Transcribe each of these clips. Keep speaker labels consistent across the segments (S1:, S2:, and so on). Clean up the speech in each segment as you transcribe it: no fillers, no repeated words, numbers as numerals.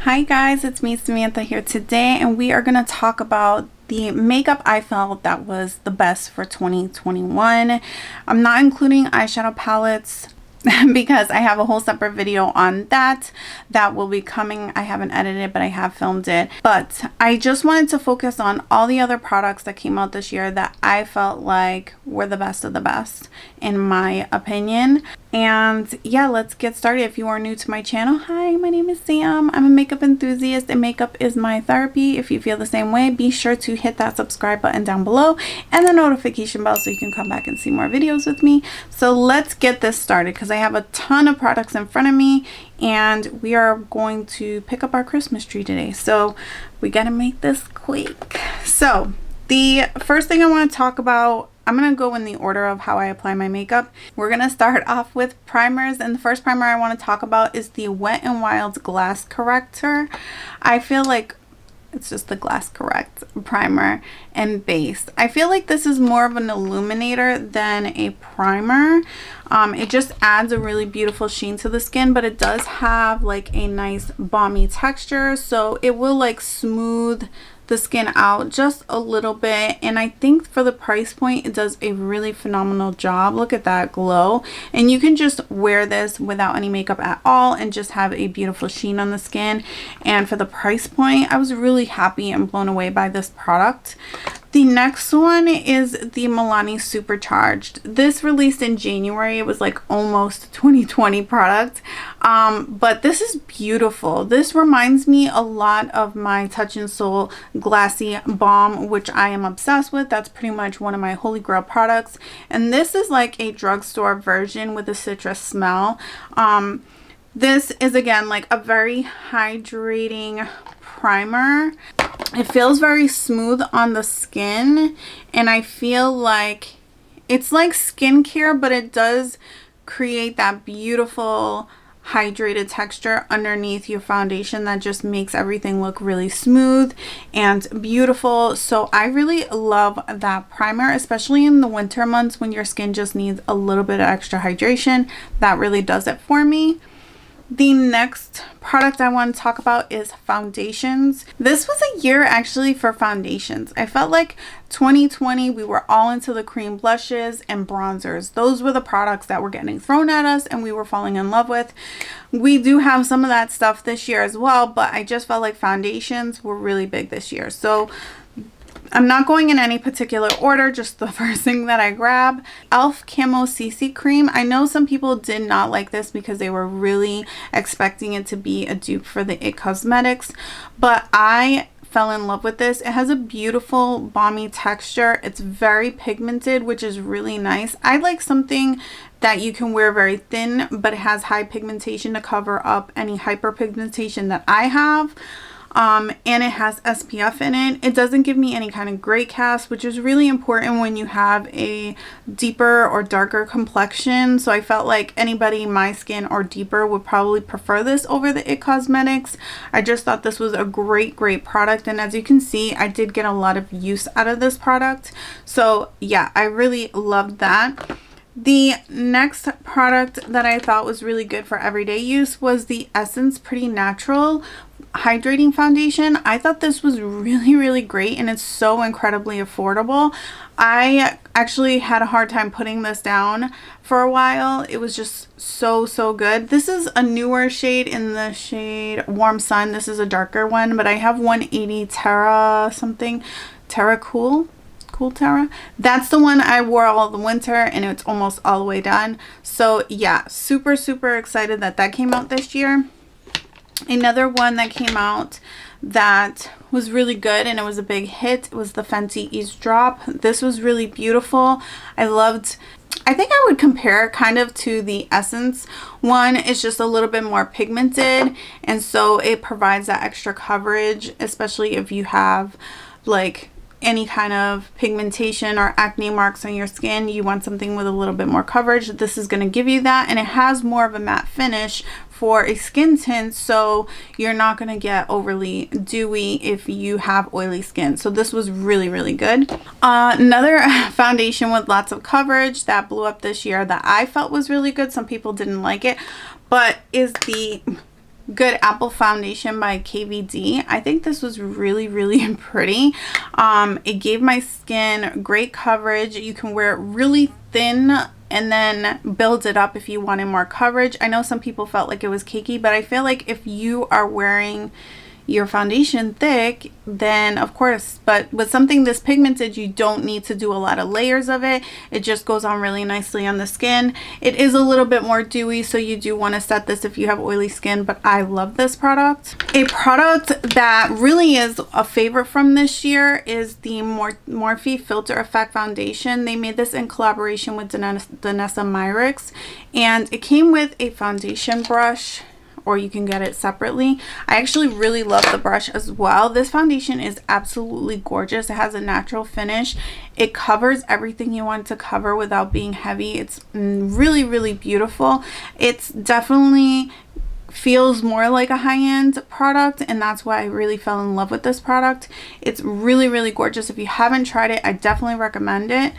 S1: Hi guys, it's me Samantha here today, and we are going to talk about the makeup I felt that was the best for 2021. I'm not including eyeshadow palettes because I have a whole separate video on that will be coming. I haven't edited, but I have filmed it. But I just wanted to focus on all the other products that came out this year that I felt like were the best of the best in my opinion. And yeah, let's get started. If you are new to my channel, hi, my name is Sam. I'm a makeup enthusiast and makeup is my therapy. If you feel the same way, be sure to hit that subscribe button down below and the notification bell so you can come back and see more videos with me. So let's get this started because I have a ton of products in front of me and we are going to pick up our Christmas tree today. So we gotta make this quick. So the first thing I want to talk about, I'm going to go in the order of how I apply my makeup. We're going to start off with primers, and the first primer I want to talk about is the Wet n Wild's Glass Corrector. I feel like it's just the Glass Correct primer and base. I feel like this is more of an illuminator than a primer. It just adds a really beautiful sheen to the skin, but it does have like a nice balmy texture, so it will like smooth the skin out just a little bit, and I think for the price point it does a really phenomenal job. Look at that glow, and you can just wear this without any makeup at all and just have a beautiful sheen on the skin. And for the price point, I was really happy and blown away by this product. The next one is the Milani Supercharged. This released in January. It was like almost 2020 product, but this is beautiful. This reminds me a lot of my Touch in Sol Glassy Balm, which I am obsessed with. That's pretty much one of my holy grail products, and this is like a drugstore version with a citrus smell. This is again like a very hydrating primer. It feels very smooth on the skin, and I feel like it's like skincare, but it does create that beautiful hydrated texture underneath your foundation that just makes everything look really smooth and beautiful. So I really love that primer, especially in the winter months when your skin just needs a little bit of extra hydration. That really does it for me. The next product I want to talk about is foundations. This was a year actually for foundations. I felt like 2020 we were all into the cream blushes and bronzers. Those were the products that were getting thrown at us and we were falling in love with. We do have some of that stuff this year as well, but I just felt like foundations were really big this year. So I'm not going in any particular order, just the first thing that I grab. e.l.f. Camo Cc Cream. I know some people did not like this because they were really expecting it to be a dupe for the IT Cosmetics, but I fell in love with this. It has a beautiful balmy texture. It's very pigmented, which is really nice. I like something that you can wear very thin, but it has high pigmentation to cover up any hyperpigmentation that I have. And it has SPF in it. It doesn't give me any kind of gray cast, which is really important when you have a deeper or darker complexion. So I felt like anybody my skin or deeper would probably prefer this over the IT Cosmetics. I just thought this was a great product, and as you can see, I did get a lot of use out of this product. So yeah, I really loved that. The next product that I thought was really good for everyday use was the Essence Pretty Natural Hydrating Foundation. I thought this was really great, and it's so incredibly affordable. I actually had a hard time putting this down for a while. It was just so good. This is a newer shade in the shade Warm Sun. This is a darker one, but I have 180 Terra something. Terra Cool Terra. That's the one I wore all the winter, and it's almost all the way done. So yeah, super excited that that came out this year. Another one that came out that was really good and it was a big hit was the Fenty Eavesdrop. This was really beautiful. I think I would compare it kind of to the Essence one. It's just a little bit more pigmented, and so it provides that extra coverage, especially if you have like any kind of pigmentation or acne marks on your skin. You want something with a little bit more coverage. This is going to give you that, and it has more of a matte finish for a skin tint, so you're not going to get overly dewy if you have oily skin. So this was really good. Another foundation with lots of coverage that blew up this year that I felt was really good, some people didn't like it, but is the Good Apple foundation by KVD. I think this was really pretty. It gave my skin great coverage. You can wear it really thin and then build it up if you wanted more coverage. I know some people felt like it was cakey, but I feel like if you are wearing your foundation thick, then of course, but with something this pigmented, you don't need to do a lot of layers of it. It just goes on really nicely on the skin. It is a little bit more dewy, so you do want to set this if you have oily skin, but I love this product. A product that really is a favorite from this year is the Morphe Filter Effect Foundation. They made this in collaboration with Danessa Myricks, and it came with a foundation brush, or you can get it separately. I actually really love the brush as well. This foundation is absolutely gorgeous. It has a natural finish. It covers everything you want to cover without being heavy. It's really beautiful. It's definitely feels more like a high-end product, and that's why I really fell in love with this product. It's really gorgeous. If you haven't tried it, I definitely recommend it,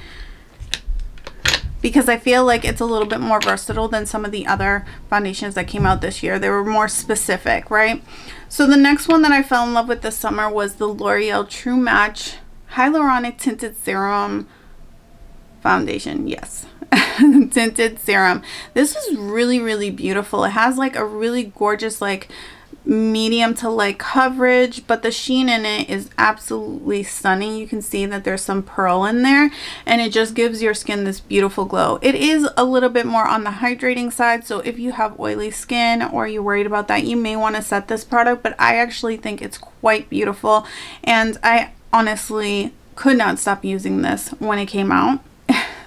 S1: because I feel like it's a little bit more versatile than some of the other foundations that came out this year. They were more specific, right? So the next one that I fell in love with this summer was the L'Oreal True Match Hyaluronic Tinted Serum Foundation. Yes. Tinted Serum. This is really beautiful. It has like a really gorgeous like medium to light coverage, but the sheen in it is absolutely stunning. You can see that there's some pearl in there, and it just gives your skin this beautiful glow. It is a little bit more on the hydrating side, so if you have oily skin or you're worried about that, you may want to set this product, but I actually think it's quite beautiful, and I honestly could not stop using this when it came out.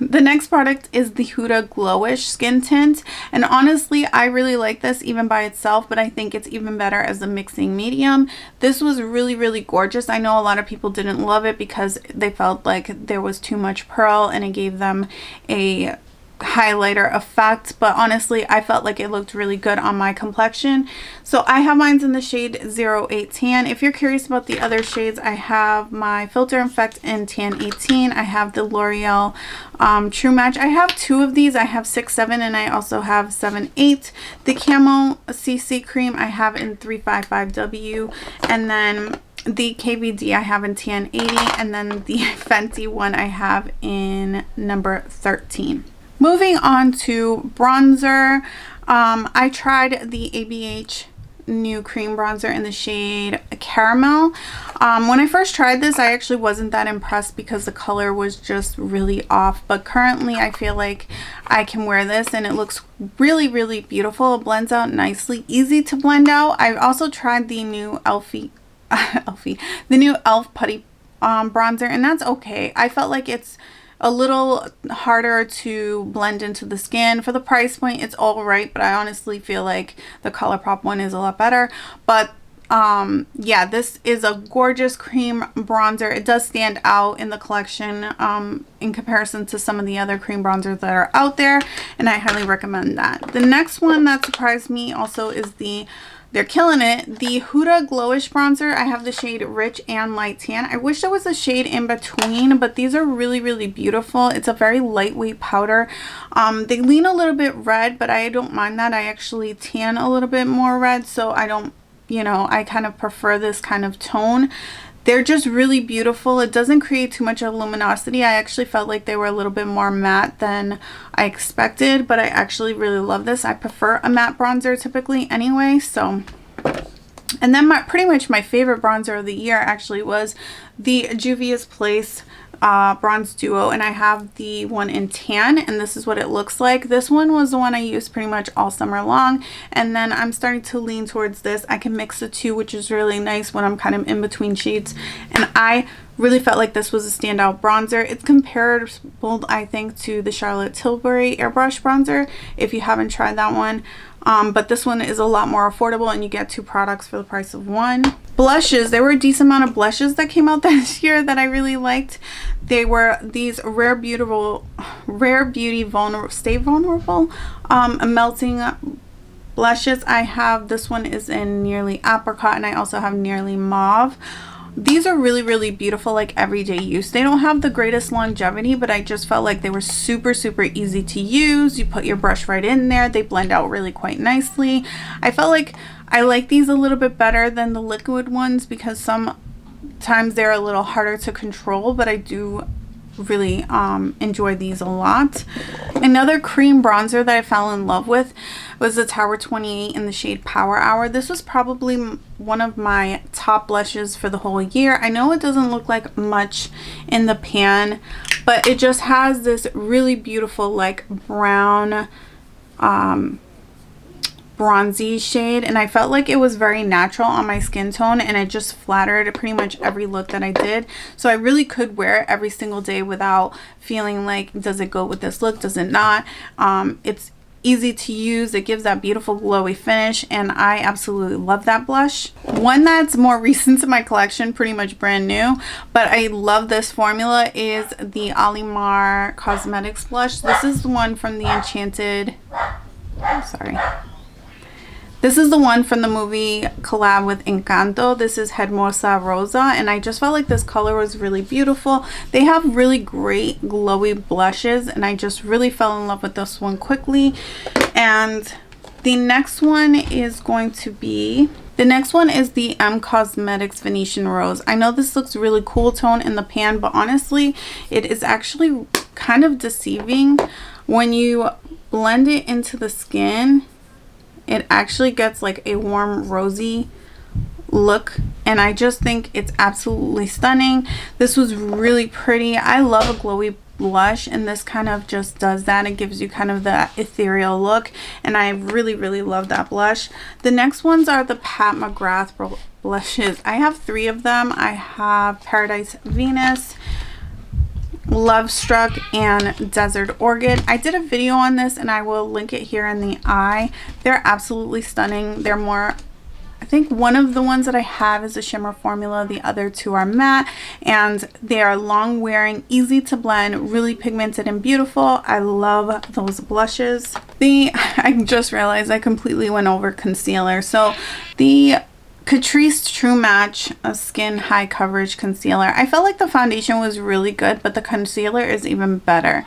S1: The next product is the Huda Glowish Skin Tint, and honestly I really like this even by itself, but I think it's even better as a mixing medium. This was really gorgeous. I know a lot of people didn't love it because they felt like there was too much pearl and it gave them a highlighter effect, but honestly I felt like it looked really good on my complexion. So I have mine in the shade 08 Tan. If you're curious about the other shades, I have my Filter Effect in Tan 18. I have the L'Oreal True Match. I have two of these. I have 6-7 and I also have 7-8. The Camo CC Cream I have in 355W, and then the KVD I have in Tan 80, and then the Fenty one I have in number 13. Moving on to bronzer, I tried the ABH New Cream Bronzer in the shade Caramel. When I first tried this, I actually wasn't that impressed because the color was just really off, but currently I feel like I can wear this and it looks really beautiful. It blends out nicely, easy to blend out. I've also tried the new the new e.l.f. Putty bronzer, and that's okay. I felt like it's a little harder to blend into the skin. For the price point, it's all right, but I honestly feel like the ColourPop one is a lot better. But yeah, this is a gorgeous cream bronzer. It does stand out in the collection in comparison to some of the other cream bronzers that are out there, and I highly recommend that. The next one that surprised me also is they're killing it, the Huda Glowish bronzer. I have the shade Rich and Light Tan. I wish there was a shade in between, but these are really beautiful. It's a very lightweight powder. They lean a little bit red, but I don't mind that. I actually tan a little bit more red, so I don't, you know, I kind of prefer this kind of tone. They're just really beautiful. It doesn't create too much luminosity. I actually felt like they were a little bit more matte than I expected, but I actually really love this. I prefer a matte bronzer typically anyway, so. And then pretty much my favorite bronzer of the year actually was the Juvias Place Bronze Duo, and I have the one in tan, and this is what it looks like. This one was the one I used pretty much all summer long, and then I'm starting to lean towards this. I can mix the two, which is really nice when I'm kind of in between shades, and I really felt like this was a standout bronzer. It's comparable, I think, to the Charlotte Tilbury Airbrush bronzer if you haven't tried that one. But this one is a lot more affordable, and you get two products for the price of one. Blushes, there were a decent amount of blushes that came out this year that I really liked. They were these Rare Beauty Stay Vulnerable melting blushes. I have, this one is in Nearly Apricot, and I also have Nearly Mauve. These are really beautiful, like everyday use. They don't have the greatest longevity, but I just felt like they were super easy to use. You put your brush right in there. They blend out really quite nicely. I felt like I like these a little bit better than the liquid ones because sometimes they're a little harder to control, but I do really enjoy these a lot. Another cream bronzer that I fell in love with was the Tower 28 in the shade Power Hour. This was probably one of my top blushes for the whole year. I know it doesn't look like much in the pan, but it just has this really beautiful like brown bronzy shade, and I felt like it was very natural on my skin tone, and it just flattered pretty much every look that I did. So I really could wear it every single day without feeling like, does it go with this look, does it not? It's easy to use, it gives that beautiful glowy finish, and I absolutely love that blush. One that's more recent to my collection, pretty much brand new, but I love this formula, is the Alamar Cosmetics blush. This is the one from the Enchanted, this is the one from the movie collab with Encanto. This is Hermosa Rosa, and I just felt like this color was really beautiful. They have really great glowy blushes, and I just really fell in love with this one quickly. And the next one is going to be, the next one is the Cosmetics Venetian Rose. I know this looks really cool tone in the pan, but honestly, it is actually kind of deceiving. When you blend it into the skin, it actually gets like a warm rosy look, and I just think it's absolutely stunning. This was really pretty. I love a glowy blush, and this kind of just does that. It gives you kind of that ethereal look, and I really love that blush. The next ones are the Mcgrath blushes. I have 3 of them. I have Paradise Venus, Lovestruck, and Desert Orchid. I did a video on this, and I will link it here in the eye. They're absolutely stunning. They're more, I think one of the ones that I have is a shimmer formula. The other 2 are matte, and they are long wearing, easy to blend, really pigmented and beautiful. I love those blushes. I just realized I completely went over concealer. So the Catrice True Match Skin High Coverage Concealer. I felt like the foundation was really good, but the concealer is even better.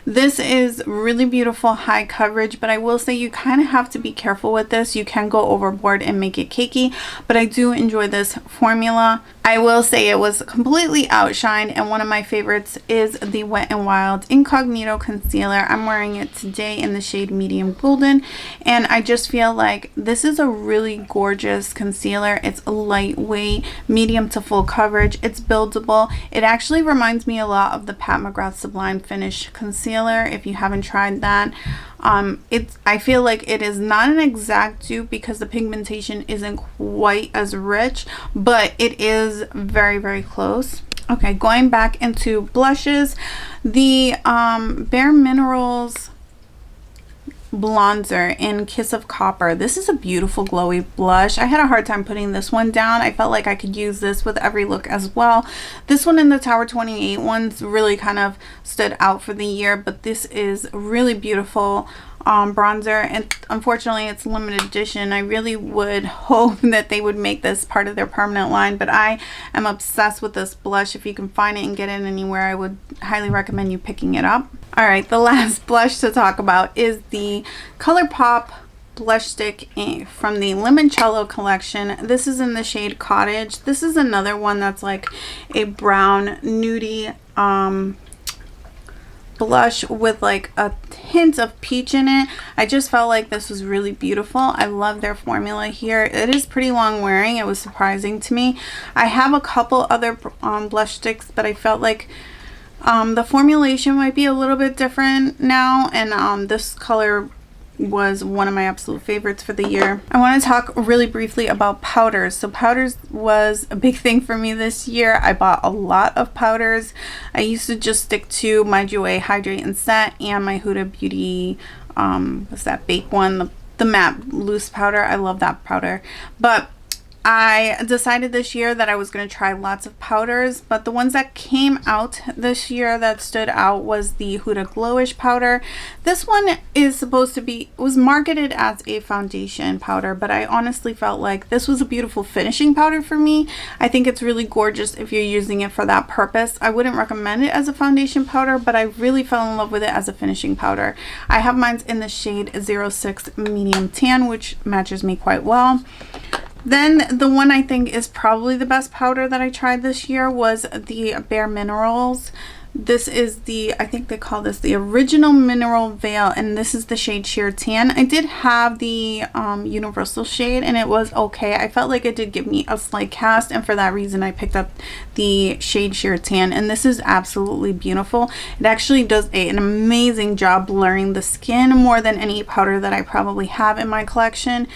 S1: This is really beautiful high coverage, but I will say you kind of have to be careful with this. You can go overboard and make it cakey, but I do enjoy this formula. I will say it was completely outshined, and one of my favorites is the Wet n Wild Incognito Concealer. I'm wearing it today in the shade Medium Golden, and I just feel like this is a really gorgeous concealer. It's lightweight, medium to full coverage. It's buildable. It actually reminds me a lot of the Pat McGrath Sublime Finish Concealer, if you haven't tried that. I feel like it is not an exact dupe because the pigmentation isn't quite as rich, but it is very close. Okay, going back into blushes, the Bare Minerals bronzer in Kiss of Copper. This is a beautiful glowy blush. I had a hard time putting this one down. I felt like I could use this with every look as well. This one in the Tower 28 ones really kind of stood out for the year, but this is really beautiful bronzer, and unfortunately it's limited edition. I really would hope that they would make this part of their permanent line, but I am obsessed with this blush. If you can find it and get it anywhere, I would highly recommend you picking it up. All right, the last blush to talk about is the ColourPop blush stick from the Limoncello collection. This is in the shade Cottage. This is another one that's like a brown nudie blush with like a hint of peach in it. I just felt like this was really beautiful. I love their formula here. It is pretty long wearing. It was surprising to me. I have a couple other blush sticks, but I felt like the formulation might be a little bit different now, and this color was one of my absolute favorites for the year. I want to talk really briefly about powders. So powders was a big thing for me this year. I bought a lot of powders. I used to just stick to my Jouer Hydrate and Set and my Huda Beauty, what's that bake one? The matte loose powder. I love that powder. But I decided this year that I was going to try lots of powders, but the ones that came out this year that stood out was the Huda Glowish powder. This one is supposed to be, was marketed as a foundation powder, but I honestly felt like this was a beautiful finishing powder for me. I think it's really gorgeous if you're using it for that purpose. I wouldn't recommend it as a foundation powder, but I really fell in love with it as a finishing powder. I have mine in the shade 06 Medium Tan, which matches me quite well. Then the one I think is probably the best powder that I tried this year was the Bare Minerals. This is the, I think they call this the Original Mineral Veil, and this is the shade Sheer Tan. I did have the universal shade and it was okay. I felt like it did give me a slight cast, and for that reason I picked up the shade Sheer Tan, and this is absolutely beautiful. It actually does an amazing job blurring the skin more than any powder that I probably have in my collection.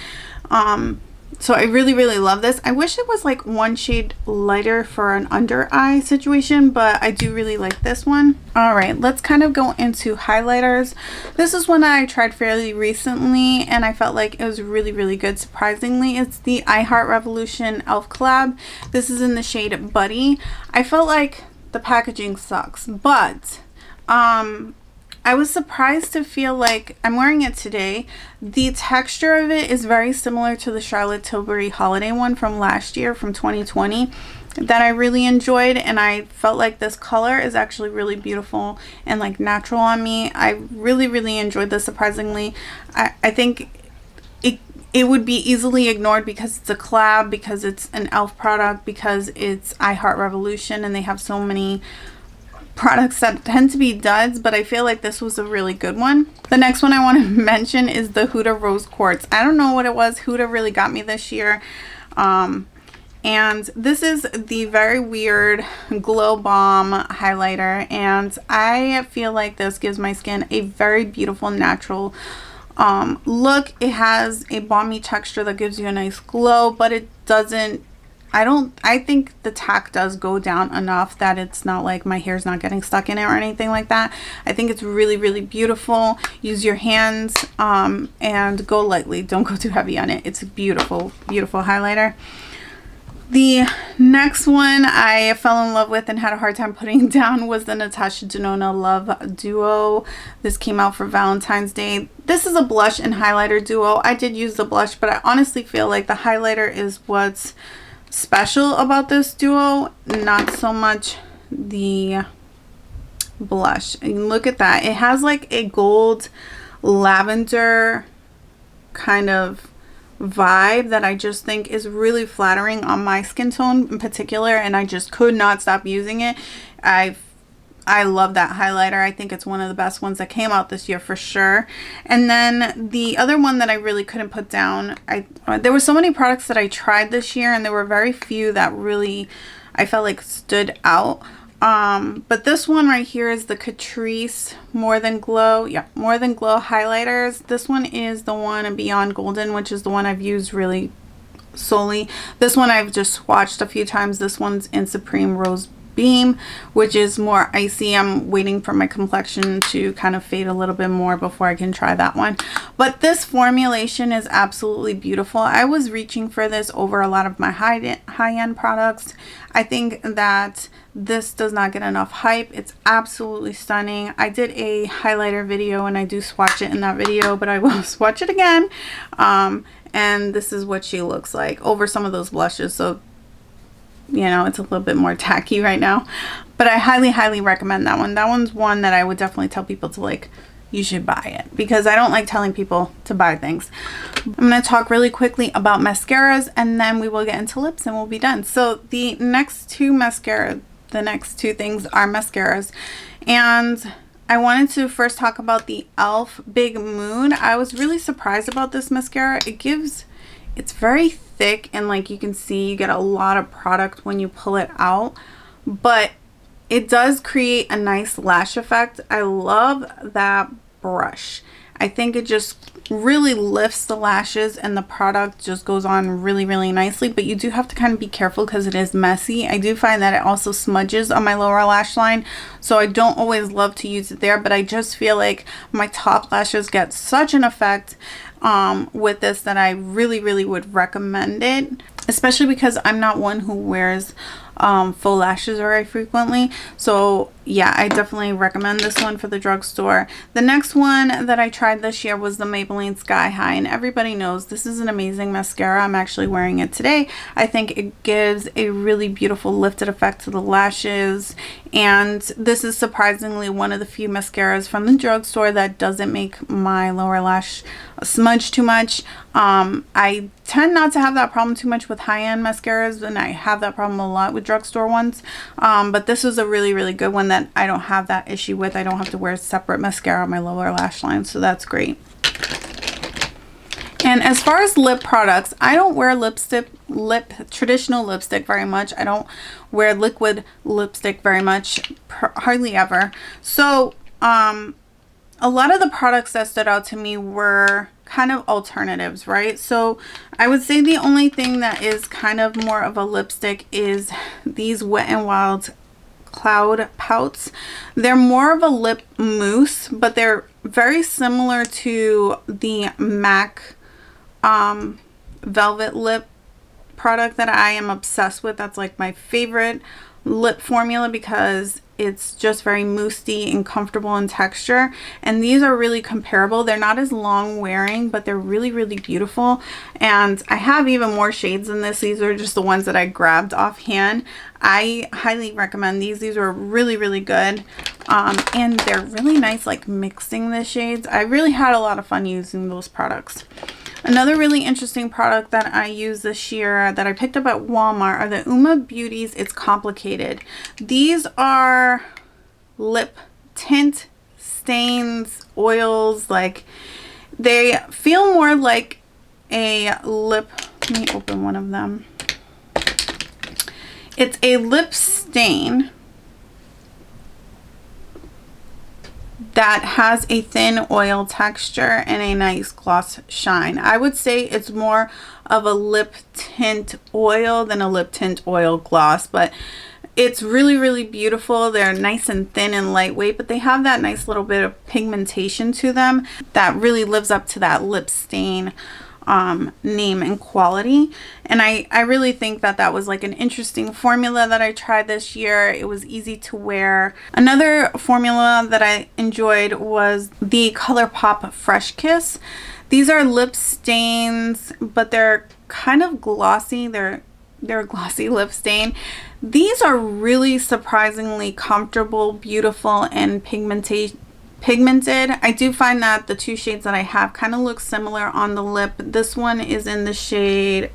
S1: So I really, really love this. I wish it was like one shade lighter for an under eye situation, but I do really like this one. All right, let's kind of go into highlighters. This is one that I tried fairly recently and I felt like it was really, really good, surprisingly. It's the I Heart Revolution e.l.f. collab. This is in the shade Buddy. I felt like the packaging sucks, but I was surprised to feel like, I'm wearing it today, the texture of it is very similar to the Charlotte Tilbury holiday one from last year, from 2020, that I really enjoyed, and I felt like this color is actually really beautiful and like natural on me. I really, really enjoyed this, surprisingly. I think it would be easily ignored because it's a collab, because it's an e.l.f. product, because it's I Heart Revolution and they have so many products that tend to be duds, but I feel like this was a really good one. The next one I want to mention is the Huda Rose Quartz. I don't know what it was. Huda really got me this year. And this is the very weird Glow Balm highlighter, and I feel like this gives my skin a very beautiful natural look. It has a balmy texture that gives you a nice glow, but it doesn't, I think the tack does go down enough that it's not like my hair's not getting stuck in it or anything like that. I think it's really, really beautiful. Use your hands and go lightly. Don't go too heavy on it. It's a beautiful, beautiful highlighter. The next one I fell in love with and had a hard time putting down was the Natasha Denona Love Duo. This came out for Valentine's Day. This is a blush and highlighter duo. I did use the blush, but I honestly feel like the highlighter is what's special about this duo, not so much the blush. And look at that, it has like a gold lavender kind of vibe that I just think is really flattering on my skin tone in particular, and I just could not stop using it. I love that highlighter. I think it's one of the best ones that came out this year for sure. And then the other one that I really couldn't put down, there were so many products that I tried this year and there were very few that really I felt like stood out. But this one right here is the Catrice More Than Glow. Yeah, More Than Glow highlighters. This one is the one Beyond Golden, which is the one I've used really solely. This one I've just swatched a few times. This one's in Supreme Rose Beam, which is more icy. I'm waiting for my complexion to kind of fade a little bit more before I can try that one. But this formulation is absolutely beautiful. I was reaching for this over a lot of my high-end products. I think that this does not get enough hype. It's absolutely stunning. I did a highlighter video and I do swatch it in that video, but I will swatch it again. And this is what she looks like over some of those blushes. So you know, it's a little bit more tacky right now, but I highly, highly recommend that one. That one's one that I would definitely tell people to like, you should buy it, because I don't like telling people to buy things. I'm going to talk really quickly about mascaras and then we will get into lips and we'll be done. So the next two things are mascaras, and I wanted to first talk about the e.l.f. Big Moon. I was really surprised about this mascara. It's very thick and like you can see you get a lot of product when you pull it out, but it does create a nice lash effect. I love that brush. I think it just really lifts the lashes, and the product just goes on really, really nicely. But you do have to kind of be careful because it is messy. I do find that it also smudges on my lower lash line, so I don't always love to use it there, but I just feel like my top lashes get such an effect with this that I really, really would recommend it, especially because I'm not one who wears full lashes very frequently. So yeah, I definitely recommend this one for the drugstore. The next one that I tried this year was the Maybelline Sky High, and everybody knows this is an amazing mascara. I'm actually wearing it today. I think it gives a really beautiful lifted effect to the lashes, and this is surprisingly one of the few mascaras from the drugstore that doesn't make my lower lash smudge too much. I tend not to have that problem too much with high-end mascaras, and I have that problem a lot with drugstore ones, but this was a really, really good one that I don't have that issue with. I don't have to wear a separate mascara on my lower lash line, so that's great. And as far as lip products, I don't wear traditional lipstick very much. I don't wear liquid lipstick very much, hardly ever. So a lot of the products that stood out to me were kind of alternatives, right? So I would say the only thing that is kind of more of a lipstick is these Wet n Wild Cloud Pouts. They're more of a lip mousse, but they're very similar to the MAC Velvet Lip product that I am obsessed with. That's like my favorite lip formula because it's just very moussey and comfortable in texture, and these are really comparable. They're not as long wearing, but they're really, really beautiful, and I have even more shades in this. These are just the ones that I grabbed offhand. I highly recommend these. These are really, really good, and they're really nice like mixing the shades. I really had a lot of fun using those products. Another really interesting product that I used this year that I picked up at Walmart are the Uma Beauties It's Complicated. These are lip tint stains, oils. Like, they feel more like a lip. Let me open one of them. It's a lip stain that has a thin oil texture and a nice gloss shine. I would say it's more of a lip tint oil than a lip tint oil gloss, but it's really, really beautiful. They're nice and thin and lightweight, but they have that nice little bit of pigmentation to them that really lives up to that lip stain name and quality. And I really think that that was like an interesting formula that I tried this year. It was easy to wear. Another formula that I enjoyed was the ColourPop Fresh Kiss. These are lip stains, but they're kind of glossy. They're a glossy lip stain. These are really surprisingly comfortable, beautiful, and pigmented. I do find that the two shades that I have kind of look similar on the lip. This one is in the shade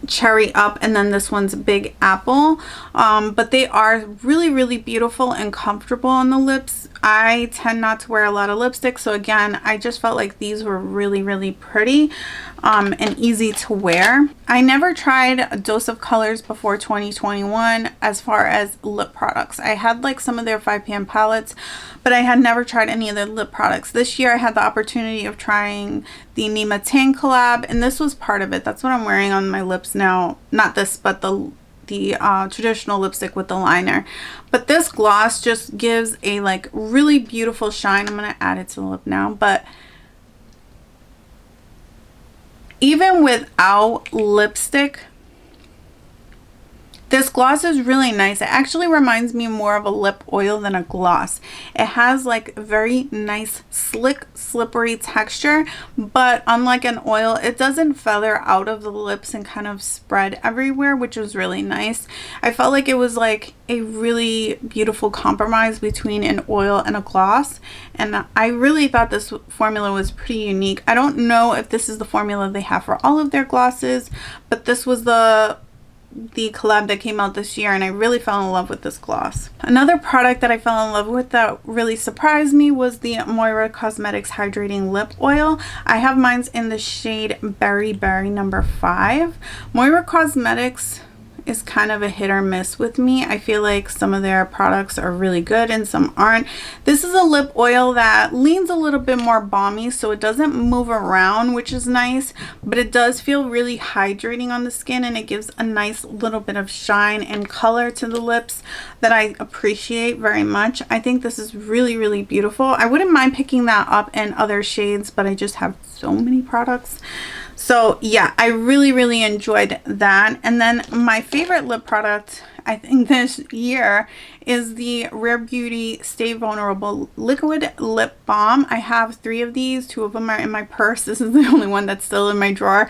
S1: Cherry Up, and then this one's Big Apple, but they are really, really beautiful and comfortable on the lips. I tend not to wear a lot of lipstick, so again, I just felt like these were really, really pretty and easy to wear. I never tried a Dose of Colors before 2021 as far as lip products. I had like some of their 5 p.m. palettes, but I had never tried any of their lip products. This year I had the opportunity of trying the Nima Tang collab, and this was part of it. That's what I'm wearing on my lips now. Not this, but the traditional lipstick with the liner. But this gloss just gives a like really beautiful shine. I'm going to add it to the lip now, but even without lipstick, this gloss is really nice. It actually reminds me more of a lip oil than a gloss. It has like a very nice, slick, slippery texture, but unlike an oil, it doesn't feather out of the lips and kind of spread everywhere, which is really nice. I felt like it was like a really beautiful compromise between an oil and a gloss, and I really thought this formula was pretty unique. I don't know if this is the formula they have for all of their glosses, but this was the collab that came out this year, and I really fell in love with this gloss. Another product that I fell in love with that really surprised me was the Moira Cosmetics Hydrating Lip Oil. I have mine in the shade Berry Berry number 5. Moira Cosmetics is kind of a hit or miss with me. I feel like some of their products are really good and some aren't. This is a lip oil that leans a little bit more balmy, so it doesn't move around, which is nice, but it does feel really hydrating on the skin, and it gives a nice little bit of shine and color to the lips that I appreciate very much. I think this is really, really beautiful. I wouldn't mind picking that up in other shades, but I just have so many products. So yeah, I really, really enjoyed that. And then my favorite lip product, I think this year, is the Rare Beauty Stay Vulnerable Liquid Lip Balm. I have 3 of these. 2 of them are in my purse. This is the only one that's still in my drawer.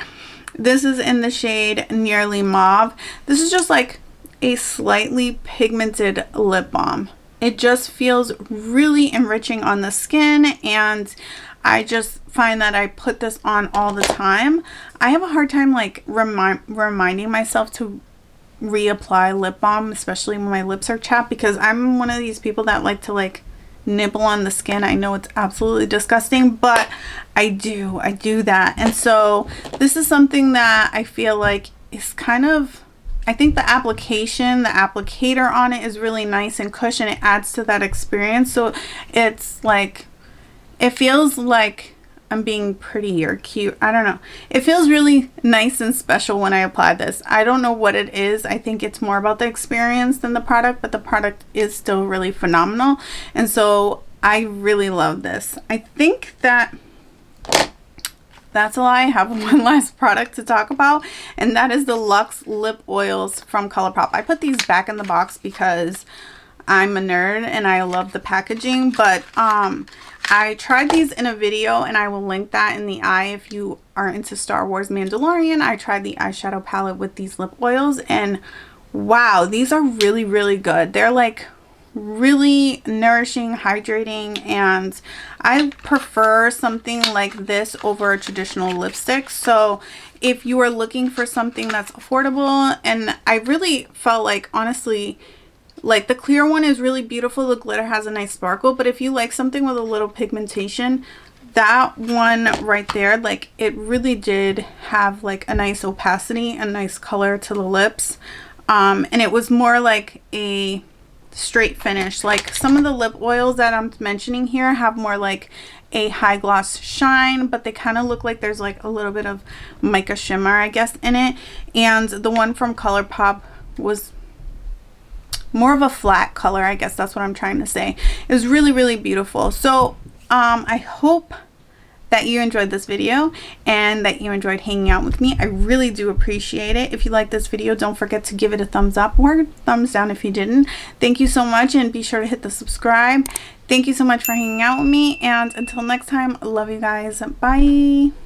S1: This is in the shade Nearly Mauve. This is just like a slightly pigmented lip balm. It just feels really enriching on the skin, and I just find that I put this on all the time. I have a hard time like reminding myself to reapply lip balm, especially when my lips are chapped, because I'm one of these people that like to like nibble on the skin. I know it's absolutely disgusting, but I do that. And so this is something that I feel like is kind of, I think the applicator on it is really nice and cushion. It adds to that experience. So it's like, it feels like I'm being pretty or cute. I don't know. It feels really nice and special when I apply this. I don't know what it is. I think it's more about the experience than the product, but the product is still really phenomenal. And so I really love this. I think that that's all. I have one last product to talk about, and that is the Luxe Lip Oils from ColourPop. I put these back in the box because I'm a nerd and I love the packaging, but I tried these in a video, and I will link that in the eye if you are into Star Wars Mandalorian. I tried the eyeshadow palette with these lip oils, and wow, these are really, really good. They're like really nourishing, hydrating, and I prefer something like this over a traditional lipstick. So if you are looking for something that's affordable, and I really felt like, honestly, like the clear one is really beautiful. The glitter has a nice sparkle, but if you like something with a little pigmentation, that one right there, like it really did have like a nice opacity, a nice color to the lips. And it was more like a straight finish. Like some of the lip oils that I'm mentioning here have more like a high gloss shine, but they kind of look like there's like a little bit of mica shimmer, I guess, in it. And the one from ColourPop was more of a flat color, I guess that's what I'm trying to say. It was really, really beautiful. So I hope that you enjoyed this video and that you enjoyed hanging out with me. I really do appreciate it. If you like this video, don't forget to give it a thumbs up or thumbs down if you didn't. Thank you so much, and be sure to hit the subscribe. Thank you so much for hanging out with me, and until next time, I love you guys. Bye.